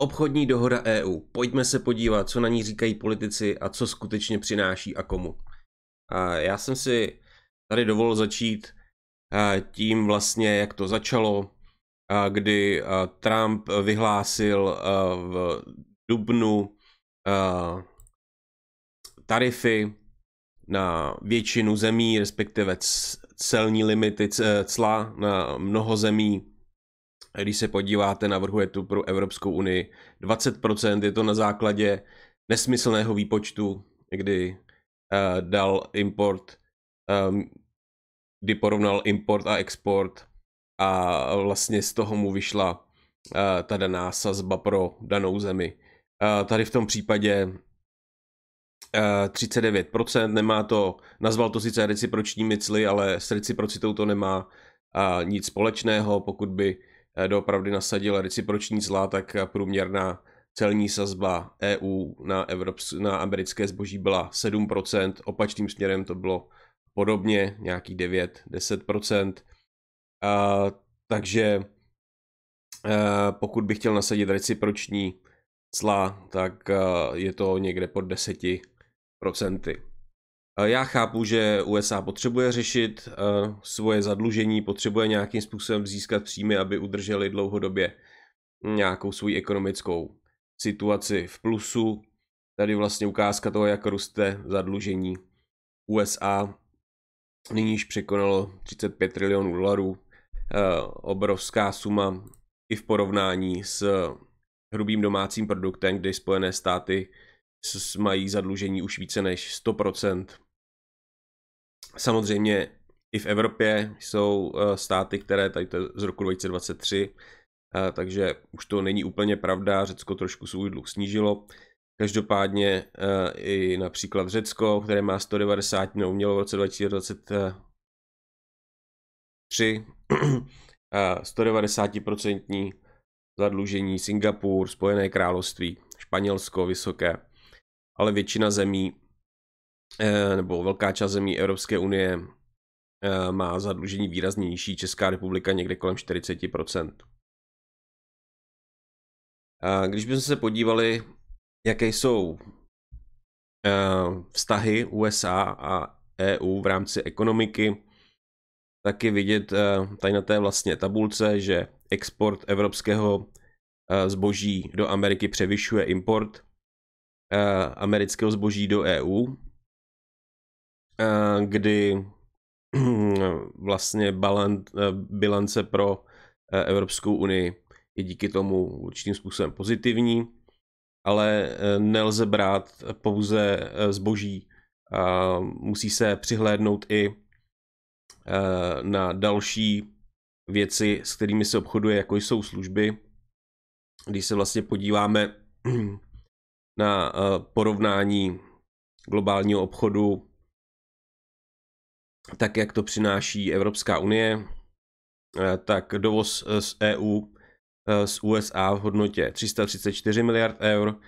Obchodní dohoda EU. Pojďme se podívat, co na ní říkají politici a co skutečně přináší a komu. Já jsem si tady dovolil začít tím vlastně, jak to začalo, kdy Trump vyhlásil v dubnu tarify na většinu zemí, respektive celní limity, cla na mnoho zemí. Když se podíváte, navrhuje tu pro Evropskou unii 20%, je to na základě nesmyslného výpočtu, kdy dal import, kdy porovnal import a export a vlastně z toho mu vyšla ta daná sazba pro danou zemi. Tady v tom případě 39%, nemá to, nazval to sice recipročními cly, ale s reciprocitou to nemá nic společného. Pokud by doopravdy nasadil reciproční cla, tak průměrná celní sazba EU na americké zboží byla 7%, opačným směrem to bylo podobně, nějaký 9-10%. Takže pokud bych chtěl nasadit reciproční cla, tak je to někde pod 10%. Já chápu, že USA potřebuje řešit svoje zadlužení, potřebuje nějakým způsobem získat příjmy, aby udrželi dlouhodobě nějakou svou ekonomickou situaci v plusu. Tady vlastně ukázka toho, jak roste zadlužení USA. Nyní již překonalo 35 trilionů dolarů. Obrovská suma i v porovnání s hrubým domácím produktem, kdy Spojené státy mají zadlužení už více než 100%. Samozřejmě i v Evropě jsou státy, které tady to z roku 2023, takže už to není úplně pravda, Řecko trošku svůj dluh snížilo. Každopádně i například Řecko, které má 190, mělo v roce 2023 190% zadlužení, Singapur, Spojené království, Španělsko vysoké, ale většina zemí nebo velká část zemí Evropské unie má zadlužení výrazně nižší, Česká republika někde kolem 40%. Když bychom se podívali, jaké jsou vztahy USA a EU v rámci ekonomiky, tak je vidět tady na té vlastně tabulce, že export evropského zboží do Ameriky převyšuje import amerického zboží do EU, kdy vlastně bilance pro Evropskou unii je díky tomu určitým způsobem pozitivní, ale nelze brát pouze zboží. Musí se přihlédnout i na další věci, s kterými se obchoduje, jako jsou služby. Když se vlastně podíváme na porovnání globálního obchodu, tak jak to přináší Evropská unie, tak dovoz z EU z USA v hodnotě 334 miliard eur,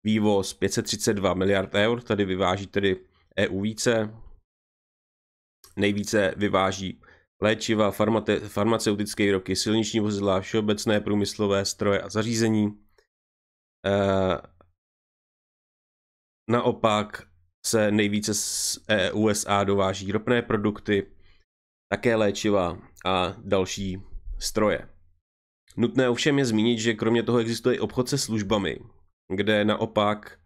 vývoz 532 miliard eur, tady vyváží tedy EU více. Nejvíce vyváží léčiva, farmaceutické výrobky, silniční vozidla, všeobecné průmyslové stroje a zařízení. Naopak se nejvíce z USA dováží ropné produkty, také léčiva a další stroje. Nutné ovšem je zmínit, že kromě toho existuje i obchod se službami, kde naopak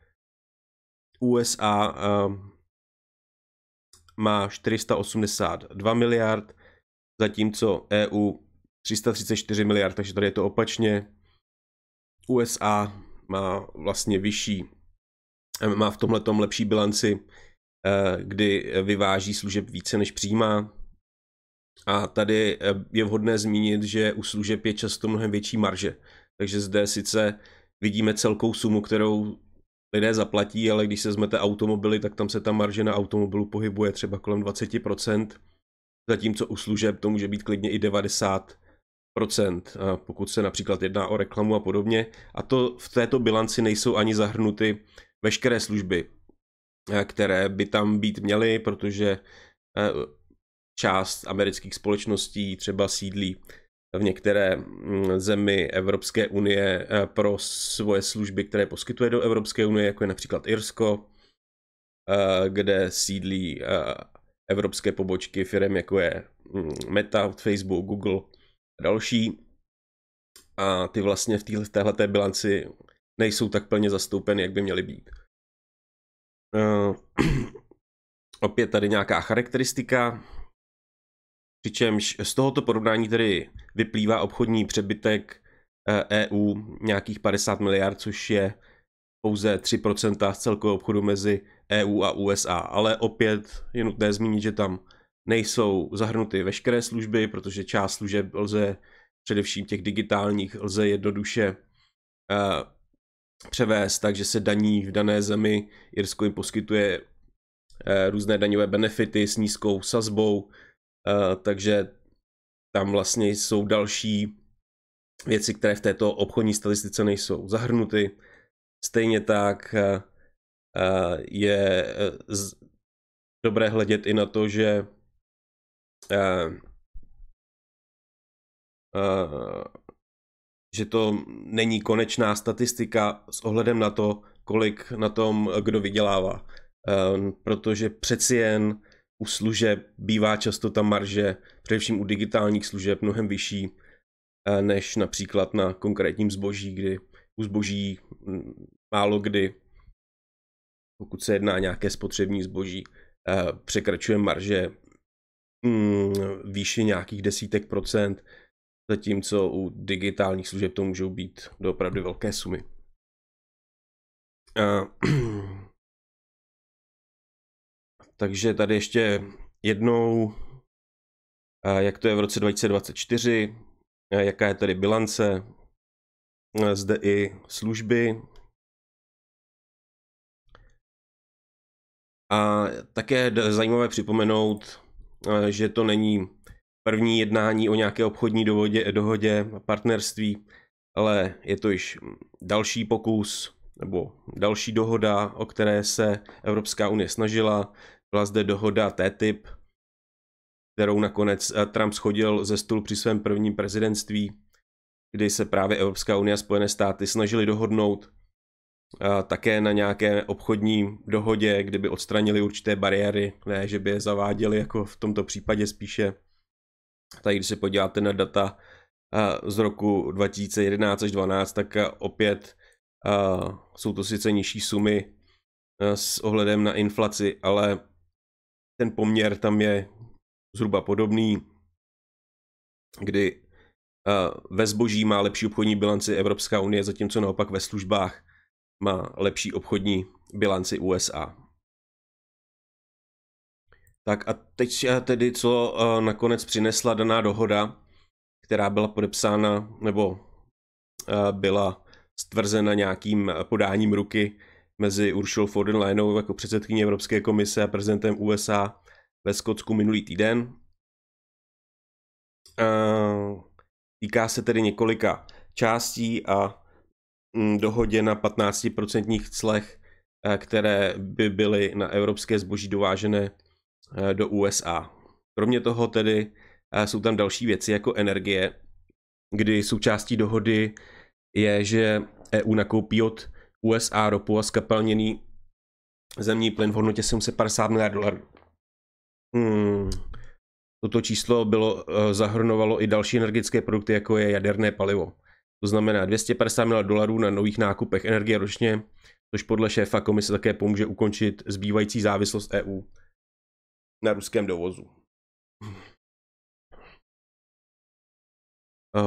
USA má 482 miliard, zatímco EU 334 miliard, takže tady je to opačně. USA má vlastně má v tomhletom lepší bilanci, kdy vyváží služeb více než přijímá. A tady je vhodné zmínit, že u služeb je často mnohem větší marže. Takže zde sice vidíme celkou sumu, kterou lidé zaplatí, ale když se vezmete automobily, tak tam se ta marže na automobilu pohybuje třeba kolem 20%, zatímco u služeb to může být klidně i 90%, pokud se například jedná o reklamu a podobně. A to v této bilanci nejsou ani zahrnuty veškeré služby, které by tam být měly, protože část amerických společností třeba sídlí v některé zemi Evropské unie pro svoje služby, které poskytuje do Evropské unie, jako je například Irsko, kde sídlí evropské pobočky firem, jako je Meta, Facebook, Google a další. A ty vlastně v téhleté bilanci nejsou tak plně zastoupeny, jak by měly být. Opět tady nějaká charakteristika, přičemž z tohoto porovnání tedy vyplývá obchodní přebytek EU nějakých 50 miliard, což je pouze 3% z celkového obchodu mezi EU a USA. Ale opět je nutné zmínit, že tam nejsou zahrnuty veškeré služby, protože část služeb lze, především těch digitálních, lze jednoduše převést, takže se daní v dané zemi. Irsko jim poskytuje různé daňové benefity s nízkou sazbou, takže tam vlastně jsou další věci, které v této obchodní statistice nejsou zahrnuty. Stejně tak je dobré hledět i na to, že to není konečná statistika s ohledem na to, kolik na tom kdo vydělává. Protože přeci jen u služeb bývá často ta marže, především u digitálních služeb, mnohem vyšší než například na konkrétním zboží, kdy u zboží málo kdy, pokud se jedná nějaké spotřební zboží, překračuje marže výši nějakých desítek procent, zatímco u digitálních služeb to můžou být doopravdy velké sumy. Takže tady ještě jednou, jak to je v roce 2024, jaká je tady bilance, zde i služby. A také je zajímavé připomenout, že to není první jednání o nějaké obchodní dohodě partnerství, ale je to již další pokus nebo další dohoda, o které se Evropská unie snažila. Byla zde dohoda TTIP, kterou nakonec Trump shodil ze stolu při svém prvním prezidentství, kdy se právě Evropská unie a Spojené státy snažili dohodnout také na nějaké obchodní dohodě, kdyby odstranili určité bariéry, ne, že by je zaváděli, jako v tomto případě spíše. Tady, když se podíváte na data z roku 2011 až 2012, tak opět jsou to sice nižší sumy s ohledem na inflaci, ale ten poměr tam je zhruba podobný, kdy ve zboží má lepší obchodní bilanci Evropská unie, zatímco naopak ve službách má lepší obchodní bilanci USA. Tak a teď tedy, co nakonec přinesla daná dohoda, která byla podepsána nebo byla stvrzena nějakým podáním ruky mezi Ursulou von der Leyenovou jako předsedkyní Evropské komise a prezidentem USA ve Skotsku minulý týden. Týká se tedy několika částí a dohodě na 15% clech, které by byly na evropské zboží dovážené do USA. Kromě toho tedy jsou tam další věci jako energie, kdy součástí dohody je, že EU nakoupí od USA ropu a skapalněný zemní plyn v hodnotě 750 miliard dolarů. Toto číslo zahrnovalo i další energetické produkty, jako je jaderné palivo. To znamená 250 miliard dolarů na nových nákupech energie ročně, což podle šéfa komise také pomůže ukončit zbývající závislost EU na ruském dovozu.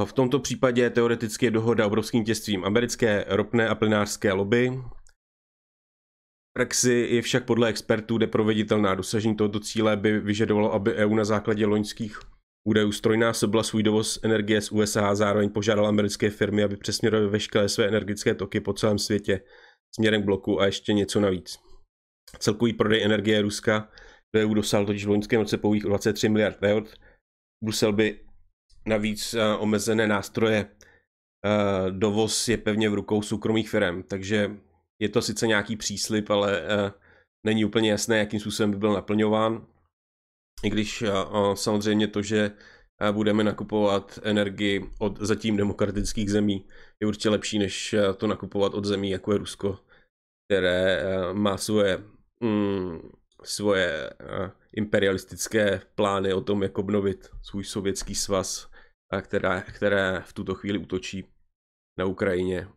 V tomto případě teoreticky je dohoda obrovským vítězstvím americké ropné a plynářské lobby. V praxi je však podle expertů neproveditelná. Dosažení tohoto cíle by vyžadovalo, aby EU na základě loňských údajů strojnásobila svůj dovoz energie z USA a zároveň požádala americké firmy, aby přesměrovaly veškeré své energetické toky po celém světě směrem k bloku a ještě něco navíc. Celkový prodej energie Ruska do EU dosáhl totiž v loňském roce pouhých 23 miliard eur. Brusel by navíc omezené nástroje. Dovoz je pevně v rukou soukromých firm, takže je to sice nějaký příslib, ale není úplně jasné, jakým způsobem by byl naplňován. I když samozřejmě to, že budeme nakupovat energii od zatím demokratických zemí, je určitě lepší, než to nakupovat od zemí, jako je Rusko, které má svoje imperialistické plány o tom, jak obnovit svůj sovětský svaz, které v tuto chvíli útočí na Ukrajině,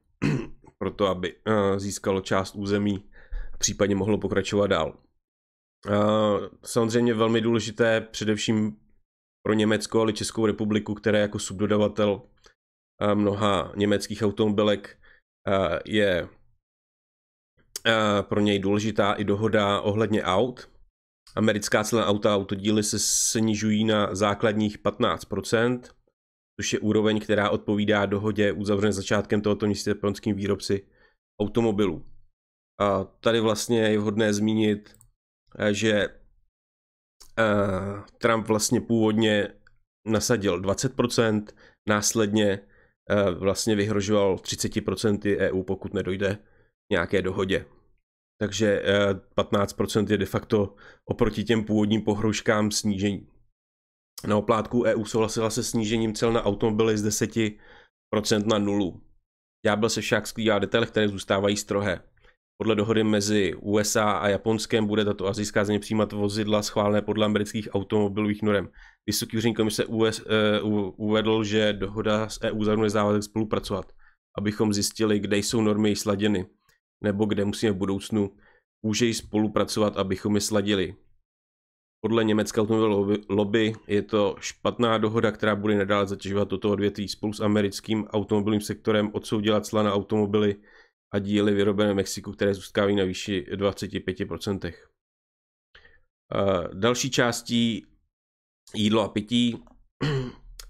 proto aby získalo část území a případně mohlo pokračovat dál. Samozřejmě velmi důležité především pro Německo, ale Českou republiku, které jako subdodavatel mnoha německých automobilek je pro něj důležitá i dohoda ohledně aut. Americká cena auta a autodíly se snižují na základních 15%, což je úroveň, která odpovídá dohodě uzavřené začátkem tohoto měsíce s japonskými výrobci automobilů. A tady vlastně je vhodné zmínit, že Trump vlastně původně nasadil 20%, následně vlastně vyhrožoval 30% EU, pokud nedojde nějaké dohodě. Takže 15% je de facto oproti těm původním pohroužkám snížení. Na oplátku EU souhlasila se snížením cel na automobily z 10% na 0. Ďábel se však skrývá v detailech, které zůstávají strohé. Podle dohody mezi USA a Japonskem bude tato asijská země přijímat vozidla schválené podle amerických automobilových norem. Vysoký úředník komise uvedl, že dohoda s EU zahrnuje závazek spolupracovat, abychom zjistili, kde jsou normy sladěny, nebo kde musíme v budoucnu úžeji spolupracovat, abychom je sladili. Podle německé automobilové lobby je to špatná dohoda, která bude nadále zatěžovat toto odvětví. Spolu s americkým automobilovým sektorem odsoudila cla na automobily a díly vyrobené v Mexiku, které zůstávají na výši 25%. Další částí jídlo a pití.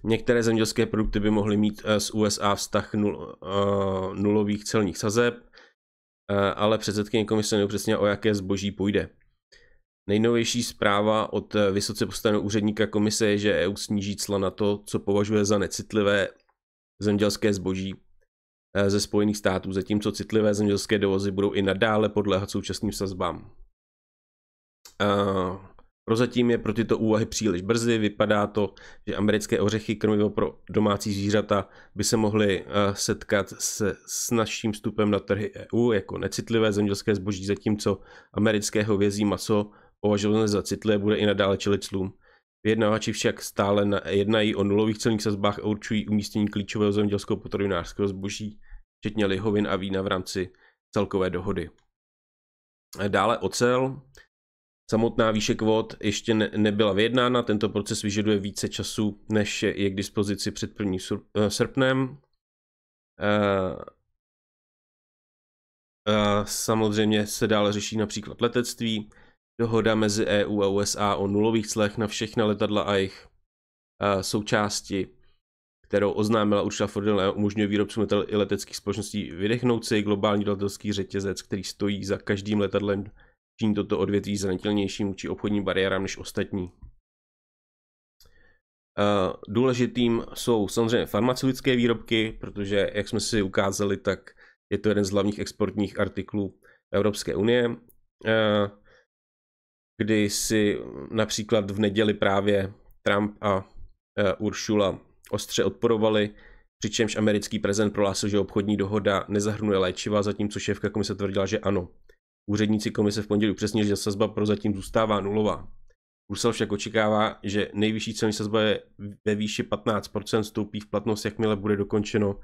Některé zemědělské produkty by mohly mít z USA vztah nulových celních sazeb, ale předsedkyně komise neupřesnila, o jaké zboží půjde. Nejnovější zpráva od vysoce postaveného úředníka komise je, že EU sníží cla na to, co považuje za necitlivé zemědělské zboží ze Spojených států, zatímco citlivé zemědělské dovozy budou i nadále podléhat současným sazbám. Prozatím je pro tyto úvahy příliš brzy. Vypadá to, že americké ořechy, krmivo pro domácí zvířata, by se mohly setkat se snazším vstupem na trhy EU jako necitlivé zemědělské zboží, zatímco americké hovězí maso považované za citlivé bude i nadále čelit clům. Vyjednavači však stále jednají o nulových celních sazbách a určují umístění klíčového zemědělského potravinářského zboží, včetně lihovin a vína v rámci celkové dohody. Dále ocel. Samotná výše kvót ještě nebyla vyjednána, tento proces vyžaduje více času, než je k dispozici před 1. srpnem. Samozřejmě se dále řeší například letectví, dohoda mezi EU a USA o nulových clech na všechna letadla a jejich součásti, kterou oznámila Ursula von der Leyen, umožňuje výrobcům letadel i leteckých společností vydechnout si globální letecký řetězec, který stojí za každým letadlem, činí toto odvětví zranitelnějším vůči obchodním bariérám než ostatní. Důležitým jsou samozřejmě farmaceutické výrobky, protože, jak jsme si ukázali, tak je to jeden z hlavních exportních artiklů Evropské unie, kdy si například v neděli právě Trump a Ursula ostře odporovali, přičemž americký prezident prohlásil, že obchodní dohoda nezahrnuje léčiva, zatímco šéfka komise tvrdila, že ano. Úředníci komise v pondělí upřesnili, že sazba prozatím zůstává nulová. Brusel však očekává, že nejvyšší celní sazba je ve výši 15%, vstoupí v platnost, jakmile bude dokončeno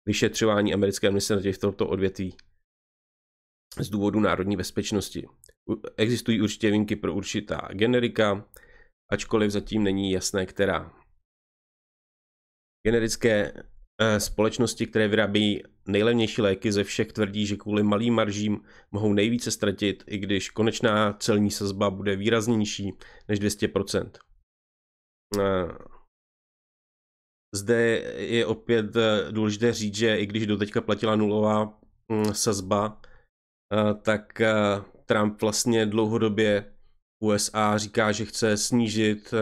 vyšetřování americké administrativy v tomto odvětví z důvodu národní bezpečnosti. Existují určitě výjimky pro určitá generika, ačkoliv zatím není jasné, která. Generické společnosti, které vyrábějí nejlevnější léky ze všech, tvrdí, že kvůli malým maržím mohou nejvíce ztratit, i když konečná celní sazba bude výrazně nižší než 200%. Zde je opět důležité říct, že i když doteďka platila nulová sazba, tak Trump vlastně dlouhodobě USA říká, že chce snížit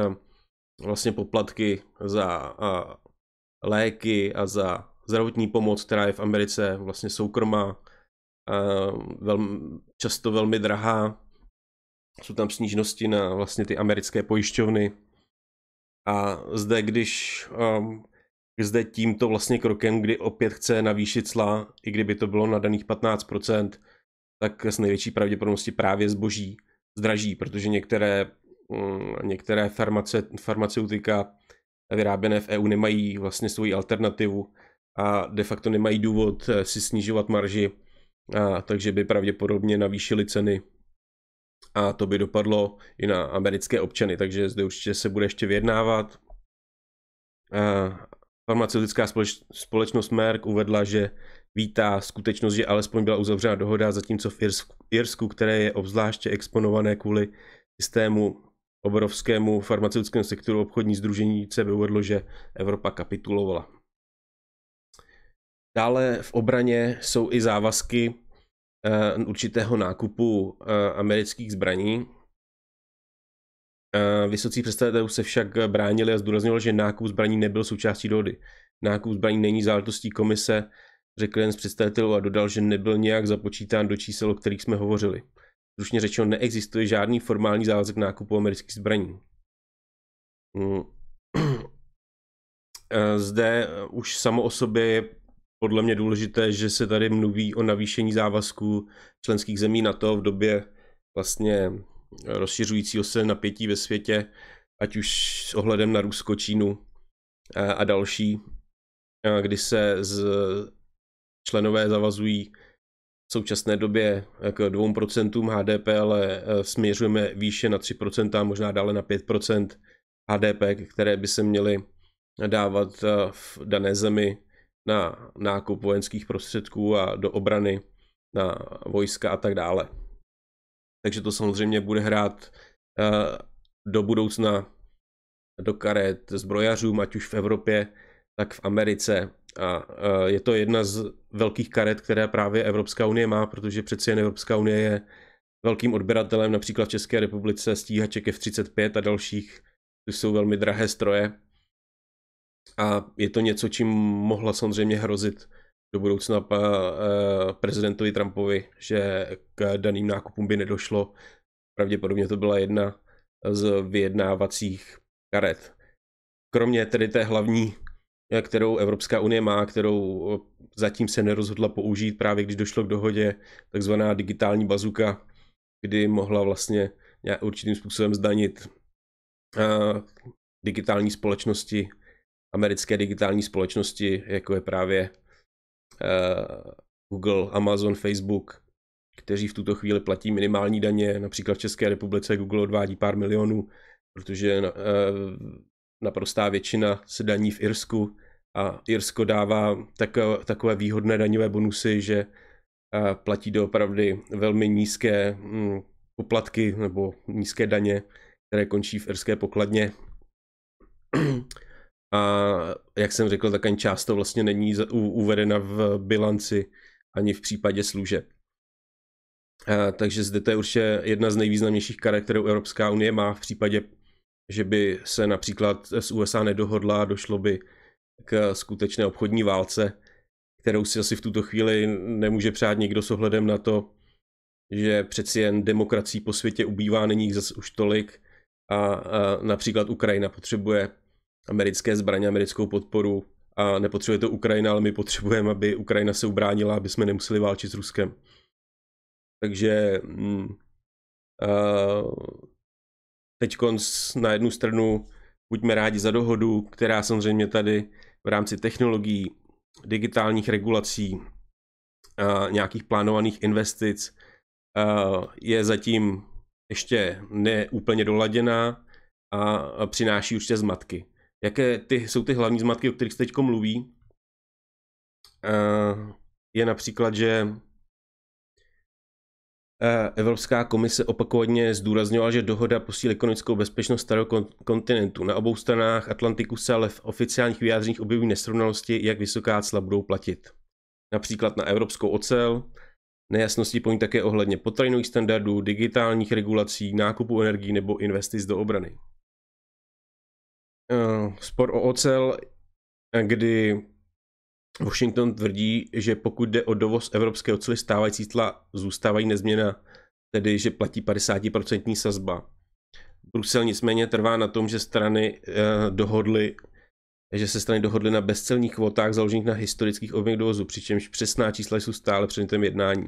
vlastně poplatky za léky a za zdravotní pomoc, která je v Americe vlastně soukromá, často velmi drahá. Jsou tam snížnosti na vlastně ty americké pojišťovny. A zde tímto vlastně krokem, kdy opět chce navýšit cla, i kdyby to bylo na daných 15%, tak s největší pravděpodobností právě zboží zdraží, protože některé farmaceutika vyráběné v EU nemají vlastně svoji alternativu a de facto nemají důvod si snižovat marži, takže by pravděpodobně navýšili ceny a to by dopadlo i na americké občany, takže zde určitě se bude ještě vyjednávat. Farmaceutická společnost Merck uvedla, že vítá skutečnost, že alespoň byla uzavřena dohoda, zatímco v Irsku, které je obzvláště exponované kvůli systému obrovskému farmaceutickému sektoru, obchodní sdružení CB uvedlo, že Evropa kapitulovala. Dále v obraně jsou i závazky určitého nákupu amerických zbraní. Vysocí představitelé se však bránili a zdůraznili, že nákup zbraní nebyl součástí dohody. Nákup zbraní není záležitostí komise, řekl jen z představitelů a dodal, že nebyl nějak započítán do čísel, o kterých jsme hovořili. Stručně řečeno, neexistuje žádný formální závazek nákupu amerických zbraní. Zde už samo o sobě je podle mě důležité, že se tady mluví o navýšení závazků členských zemí NATO v době vlastně rozšiřujícího se napětí ve světě, ať už s ohledem na Rusko, Čínu a další, kdy se členové zavazují v současné době k 2% HDP, ale směřujeme výše na 3%, možná dále na 5% HDP, které by se měly dávat v dané zemi na nákup vojenských prostředků a do obrany, na vojska a tak dále. Takže to samozřejmě bude hrát do budoucna do karet zbrojařům, ať už v Evropě, tak v Americe. A je to jedna z velkých karet, které právě Evropská unie má, protože přeci jen Evropská unie je velkým odběratelem například v České republice stíhaček F-35 a dalších, to jsou velmi drahé stroje. A je to něco, čím mohla samozřejmě hrozit do budoucna prezidentovi Trumpovi, že k daným nákupům by nedošlo. Pravděpodobně to byla jedna z vyjednávacích karet. Kromě tedy té hlavní, kterou Evropská unie má, kterou zatím se nerozhodla použít, právě když došlo k dohodě, takzvaná digitální bazuka, kdy mohla vlastně určitým způsobem zdanit digitální společnosti, americké digitální společnosti, jako je právě Google, Amazon, Facebook, kteří v tuto chvíli platí minimální daně. Například v České republice Google odvádí pár milionů, protože naprostá většina se daní v Irsku a Irsko dává takové výhodné daňové bonusy, že platí doopravdy velmi nízké poplatky nebo nízké daně, které končí v irské pokladně. A jak jsem řekl, tak ani část to vlastně není uvedena v bilanci ani v případě služeb. Takže zde to je určitě jedna z nejvýznamnějších karet, kterou Evropská unie má v případě, že by se například s USA nedohodla a došlo by k skutečné obchodní válce, kterou si asi v tuto chvíli nemůže přát nikdo s ohledem na to, že přeci jen demokracií po světě ubývá, není jich zase už tolik a například Ukrajina potřebuje americké zbraně, americkou podporu a nepotřebuje to Ukrajina, ale my potřebujeme, aby Ukrajina se ubránila, aby jsme nemuseli válčit s Ruskem. Takže teďkonc na jednu stranu buďme rádi za dohodu, která samozřejmě tady v rámci technologií, digitálních regulací, nějakých plánovaných investic je zatím ještě neúplně doladěná a přináší určitě zmatky. Jaké jsou ty hlavní zmatky, o kterých se teď mluví? Je například, že Evropská komise opakovaně zdůraznila, že dohoda posílí ekonomickou bezpečnost starého kontinentu. Na obou stranách Atlantiku se ale v oficiálních vyjádřeních objevují nesrovnalosti, jak vysoká cla budou platit. Například na evropskou ocel, nejasnosti pojí také ohledně potravinových standardů, digitálních regulací, nákupu energií nebo investic do obrany. Spor o ocel, kdy Washington tvrdí, že pokud jde o dovoz evropské oceli, stávající cla zůstávají nezměna, tedy že platí 50% sazba. Brusel nicméně trvá na tom, že se strany dohodly na bezcelních kvotách založených na historických objemech dovozu, přičemž přesná čísla jsou stále předmětem jednání.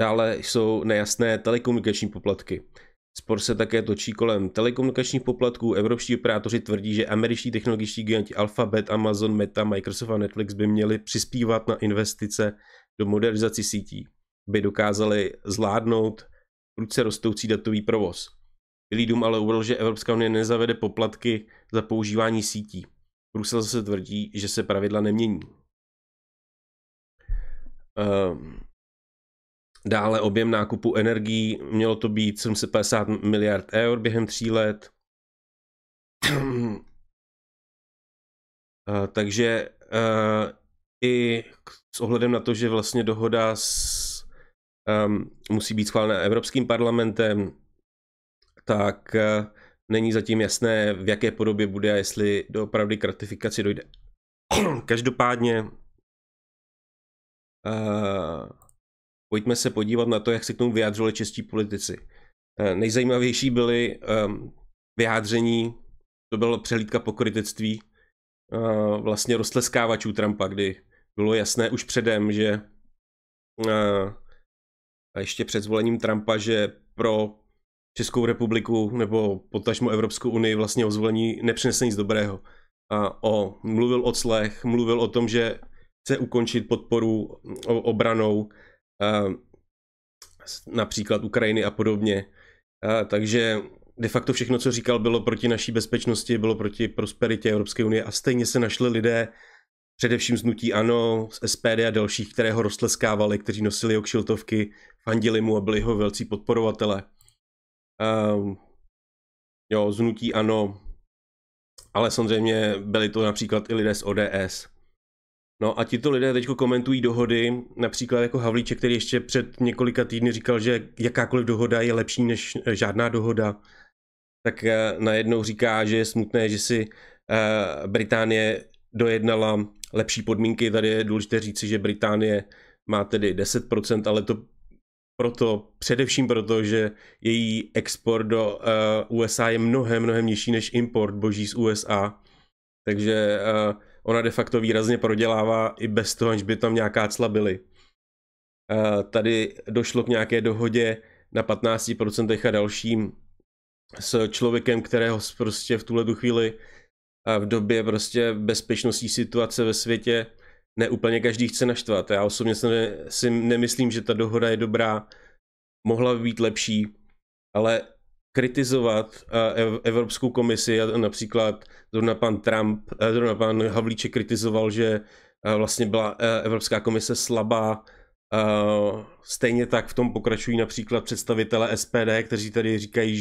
Dále jsou nejasné telekomunikační poplatky. Spor se také točí kolem telekomunikačních poplatků. Evropští operátoři tvrdí, že američtí technologičtí giganti Alphabet, Amazon, Meta, Microsoft a Netflix by měli přispívat na investice do modernizaci sítí, by dokázali zvládnout prudce rostoucí datový provoz. Bílý dům ale uvedl, že Evropská unie nezavede poplatky za používání sítí. Brusel zase tvrdí, že se pravidla nemění. Dále objem nákupu energií, mělo to být 750 miliard eur během 3 let. Takže i s ohledem na to, že vlastně dohoda musí být schválena Evropským parlamentem, tak není zatím jasné, v jaké podobě bude a jestli doopravdy k ratifikaci dojde. Každopádně pojďme se podívat na to, jak se k tomu vyjádřili čeští politici. Nejzajímavější byly vyjádření, to byla přehlídka pokrytectví vlastně roztleskávačů Trumpa, kdy bylo jasné už předem, že ještě před zvolením Trumpa, že pro Českou republiku nebo potažmo Evropskou unii vlastně o zvolení nepřinese nic dobrého. Mluvil o clech, mluvil o tom, že chce ukončit podporu obranou, například Ukrajiny a podobně. Takže de facto všechno, co říkal, bylo proti naší bezpečnosti, bylo proti prosperitě Evropské unie a stejně se našli lidé, především z hnutí ANO, z SPD a dalších, které ho roztleskávali, kteří nosili jeho kšiltovky, fandili mu a byli jeho velcí podporovatelé. Z hnutí ANO, ale samozřejmě byli to například i lidé z ODS. No a tito lidé teď komentují dohody, například jako Havlíček, který ještě před několika týdny říkal, že jakákoliv dohoda je lepší než žádná dohoda, tak najednou říká, že je smutné, že si Británie dojednala lepší podmínky. Tady je důležité říci, že Británie má tedy 10%, ale to především proto, že její export do USA je mnohem nižší než import boží z USA. Takže ona de facto výrazně prodělává i bez toho, aniž by tam nějaká cla byly. Tady došlo k nějaké dohodě na 15% a dalším s člověkem, kterého prostě v tuhletu chvíli v době prostě bezpečnostní situace ve světě neúplně každý chce naštvat. Já osobně si nemyslím, že ta dohoda je dobrá, mohla by být lepší, ale kritizovat Evropskou komisi, například zrovna pan Havlíček kritizoval, že vlastně byla Evropská komise slabá. Stejně tak v tom pokračují například představitelé SPD, kteří tady říkají,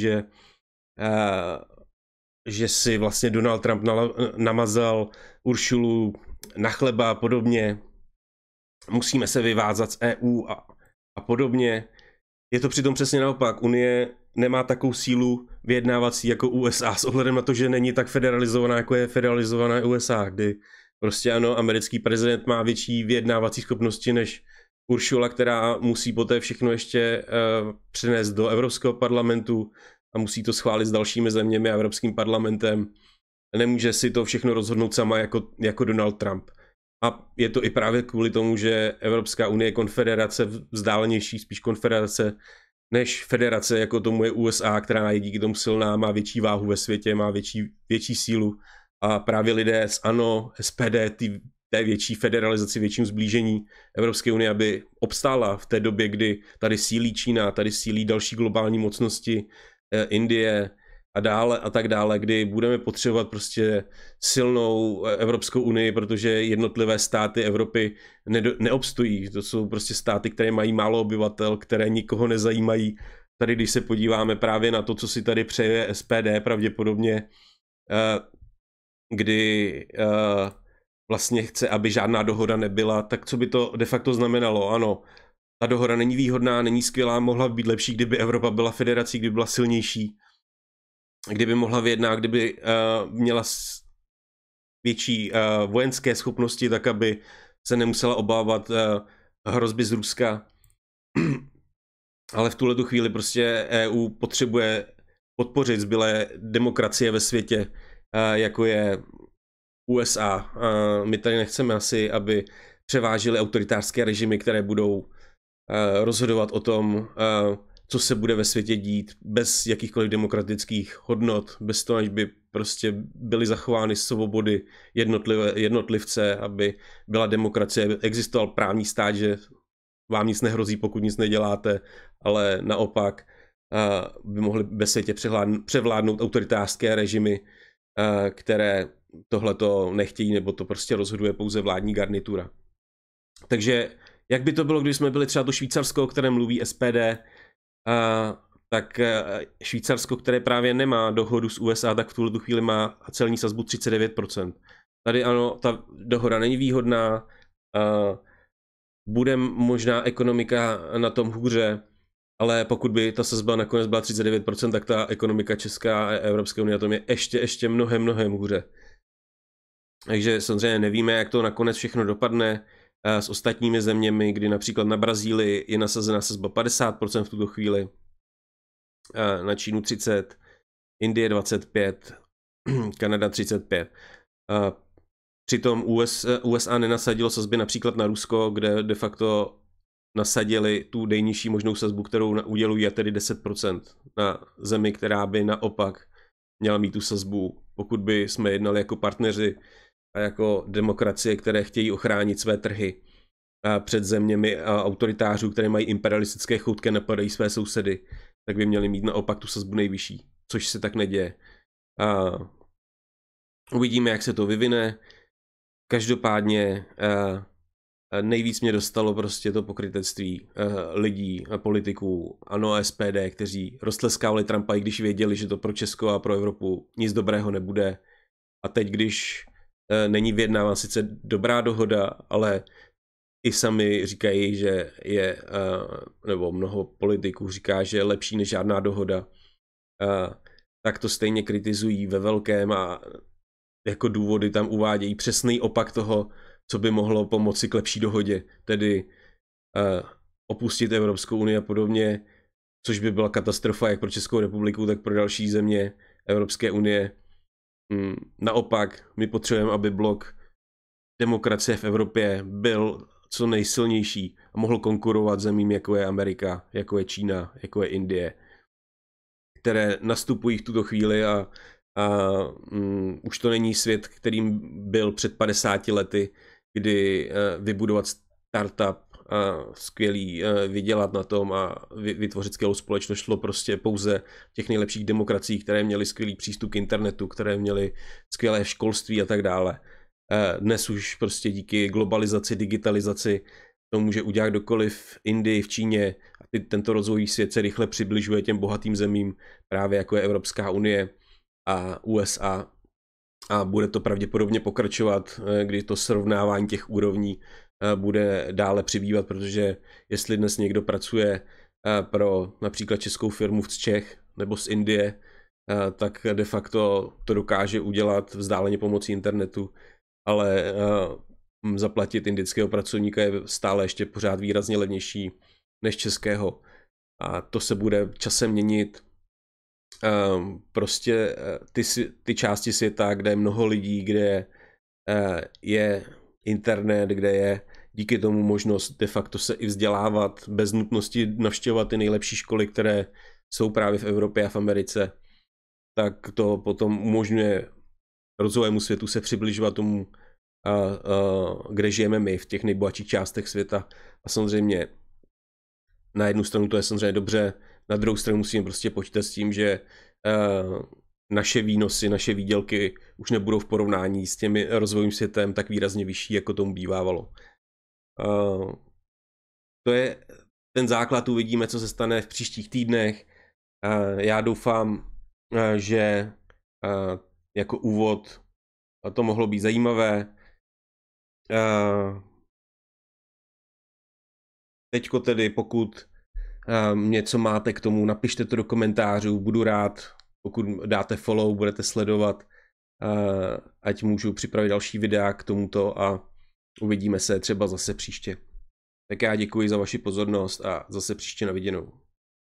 že si vlastně Donald Trump namazal Uršulu na chleba a podobně. Musíme se vyvázat z EU a podobně. Je to přitom přesně naopak. Unie nemá takovou sílu vyjednávací jako USA s ohledem na to, že není tak federalizovaná, jako je federalizovaná USA, kdy prostě ano, americký prezident má větší vyjednávací schopnosti než Uršula, která musí poté všechno ještě přenést do Evropského parlamentu a musí to schválit s dalšími zeměmi a Evropským parlamentem. Nemůže si to všechno rozhodnout sama jako Donald Trump. A je to i právě kvůli tomu, že Evropská unie je konfederace vzdálenější, spíš konfederace, než federace, jako tomu je USA, která je díky tomu silná, má větší váhu ve světě, má větší sílu. A právě lidé z ANO, SPD, té větší federalizaci, větším zblížení Evropské unie, aby obstála v té době, kdy tady sílí Čína, tady sílí další globální mocnosti, Indie a dále a tak dále, kdy budeme potřebovat prostě silnou Evropskou unii, protože jednotlivé státy Evropy neobstojí. To jsou prostě státy, které mají málo obyvatel, které nikoho nezajímají. Tady, když se podíváme právě na to, co si tady přeje SPD pravděpodobně, kdy vlastně chce, aby žádná dohoda nebyla, tak co by to de facto znamenalo? Ano, ta dohoda není výhodná, není skvělá, mohla být lepší, kdyby Evropa byla federací, kdyby byla silnější, kdyby mohla vyjednat, kdyby měla větší vojenské schopnosti, tak aby se nemusela obávat hrozby z Ruska. Ale v tuhletu chvíli prostě EU potřebuje podpořit zbylé demokracie ve světě, jako je USA. My tady nechceme asi, aby převážily autoritářské režimy, které budou rozhodovat o tom, co se bude ve světě dít, bez jakýchkoliv demokratických hodnot, bez toho, až by prostě byly zachovány svobody jednotlivce, aby byla demokracie, existoval právní stát, že vám nic nehrozí, pokud nic neděláte, ale naopak by mohly ve světě převládnout autoritářské režimy, které tohleto nechtějí, nebo to prostě rozhoduje pouze vládní garnitura. Takže jak by to bylo, když jsme byli třeba to Švýcarsko, o kterém mluví SPD, tak Švýcarsko, které právě nemá dohodu s USA, tak v tuhle chvíli má celní sazbu 39%. Tady ano, ta dohoda není výhodná, bude možná ekonomika na tom hůře, ale pokud by ta sazba nakonec byla 39%, tak ta ekonomika Česká a Evropské unie na tom je ještě mnohem hůře. Takže samozřejmě nevíme, jak to nakonec všechno dopadne s ostatními zeměmi, kdy například na Brazílii je nasazená sazba 50% v tuto chvíli, na Čínu 30%, Indie 25%, Kanada 35%. Přitom USA nenasadilo sazby například na Rusko, kde de facto nasadili tu nejnižší možnou sazbu, kterou udělují, a tedy 10% na zemi, která by naopak měla mít tu sazbu, pokud by jsme jednali jako partneři a jako demokracie, které chtějí ochránit své trhy před zeměmi a autoritářů, které mají imperialistické choutky a napadají své sousedy, tak by měli mít naopak tu sazbu nejvyšší, což se tak neděje. Uvidíme, jak se to vyvine. Každopádně nejvíc mě dostalo prostě to pokrytectví lidí a politiků, ANO a SPD, kteří roztleskávali Trumpa, i když věděli, že to pro Česko a pro Evropu nic dobrého nebude. A teď, když není vyjednává sice dobrá dohoda, ale i sami říkají, že je, nebo mnoho politiků říká, že je lepší než žádná dohoda, tak to stejně kritizují ve velkém a jako důvody tam uvádějí přesný opak toho, co by mohlo pomoci k lepší dohodě, tedy opustit Evropskou unii a podobně, což by byla katastrofa jak pro Českou republiku, tak pro další země Evropské unie. Naopak, my potřebujeme, aby blok demokracie v Evropě byl co nejsilnější a mohl konkurovat zemím, jako je Amerika, jako je Čína, jako je Indie, které nastupují v tuto chvíli a už to není svět, kterým byl před 50 lety, kdy vybudovat startup a skvělý vydělat na tom a vytvořit skvělou společnost šlo prostě pouze v těch nejlepších demokraciích, které měly skvělý přístup k internetu, které měly skvělé školství a tak dále. Dnes už prostě díky globalizaci, digitalizaci to může udělat kdokoliv v Indii, v Číně a tento rozvojový svět se rychle přibližuje těm bohatým zemím, právě jako je Evropská unie a USA, a bude to pravděpodobně pokračovat, kdy to srovnávání těch úrovní bude dále přibývat, protože jestli dnes někdo pracuje pro například českou firmu z Čech nebo z Indie, tak de facto to dokáže udělat vzdáleně pomocí internetu, ale zaplatit indického pracovníka je stále ještě pořád výrazně levnější než českého. A to se bude časem měnit. Prostě ty části světa, kde je mnoho lidí, kde je internet, kde je díky tomu možnost de facto se i vzdělávat bez nutnosti navštěvovat ty nejlepší školy, které jsou právě v Evropě a v Americe, tak to potom umožňuje rozvojovému světu se přibližovat tomu, kde žijeme my, v těch nejbohatších částech světa. A samozřejmě na jednu stranu to je samozřejmě dobře, na druhou stranu musíme prostě počítat s tím, že naše výnosy, naše výdělky už nebudou v porovnání s těmi rozvojovým světem tak výrazně vyšší, jako tomu bývávalo. To je ten základ, uvidíme, co se stane v příštích týdnech. Já doufám, že jako úvod to mohlo být zajímavé. Teďko tedy, pokud něco máte k tomu, napište to do komentářů, budu rád, pokud dáte follow, budete sledovat, ať můžu připravit další videa k tomuto a uvidíme se třeba zase příště. Tak já děkuji za vaši pozornost a zase příště na viděnou.